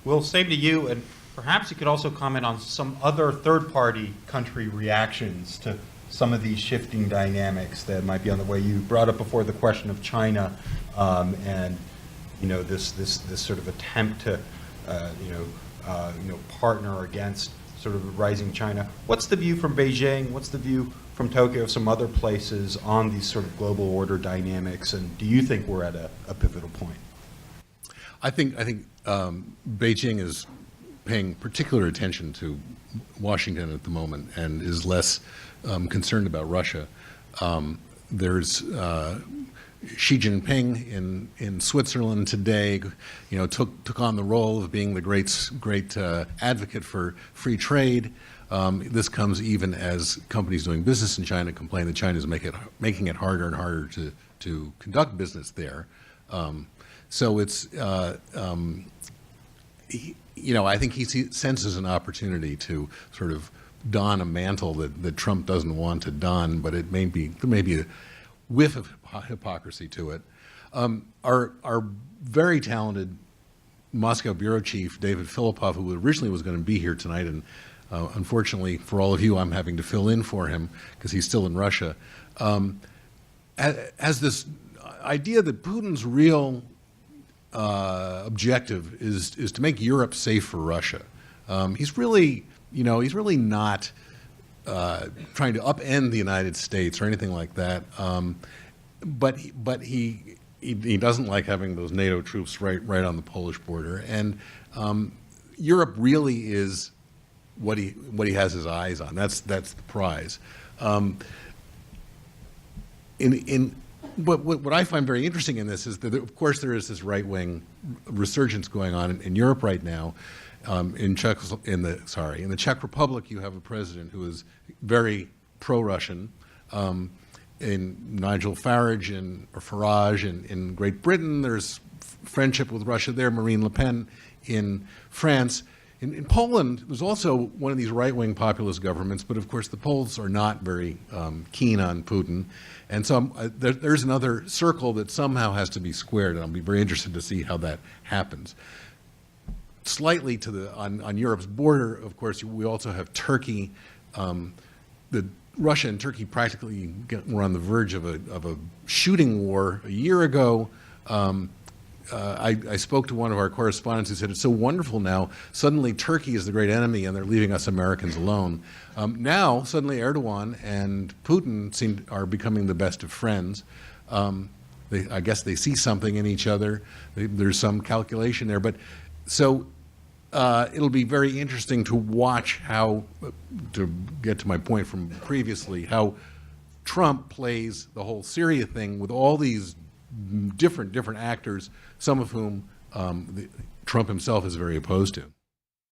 Will, same to you, and perhaps you could also comment on some other third-party country reactions to some of these shifting dynamics that might be on the way. You brought up before the question of China, and this sort of attempt to partner against sort of rising China. What's the view from Beijing? What's the view from Tokyo, some other places on these sort of global order dynamics? And do you think we're at a pivotal point? I think Beijing is paying particular attention to Washington at the moment and is less concerned about Russia. There's Xi Jinping in Switzerland today, took on the role of being the great advocate for free trade. This comes even as companies doing business in China complain that China is making it harder and harder to conduct business there. So it's, I think he senses an opportunity to sort of don a mantle that Trump doesn't want to don, but there may be a whiff of hypocrisy to it. Our very talented Moscow bureau chief, David Filipov, who originally was going to be here tonight, and unfortunately for all of you, I'm having to fill in for him because he's still in Russia, has this idea that Putin's real objective is to make Europe safe for Russia. He's really not trying to upend the United States or anything like that. But he doesn't like having those NATO troops right on the Polish border, and Europe really is what he has his eyes on. That's the prize. But what I find very interesting in this is that, of course, there is this right-wing resurgence going on in Europe right now. In the Czech Republic, you have a president who is very pro-Russian. In Nigel Farage in Great Britain, there's friendship with Russia there. Marine Le Pen in France. In Poland, there's also one of these right-wing populist governments, but of course the Poles are not very keen on Putin. And so there's another circle that somehow has to be squared, and I'll be very interested to see how that happens. Slightly on Europe's border, of course, we also have Turkey. Russia and Turkey practically were on the verge of a shooting war a year ago. I spoke to one of our correspondents who said, it's so wonderful now. Suddenly Turkey is the great enemy and they're leaving us Americans alone. Now, suddenly Erdogan and Putin are becoming the best of friends. I guess they see something in each other. There's some calculation there. So it'll be very interesting to watch how, to get to my point from previously, how Trump plays the whole Syria thing with all these different actors, some of whom Trump himself is very opposed to.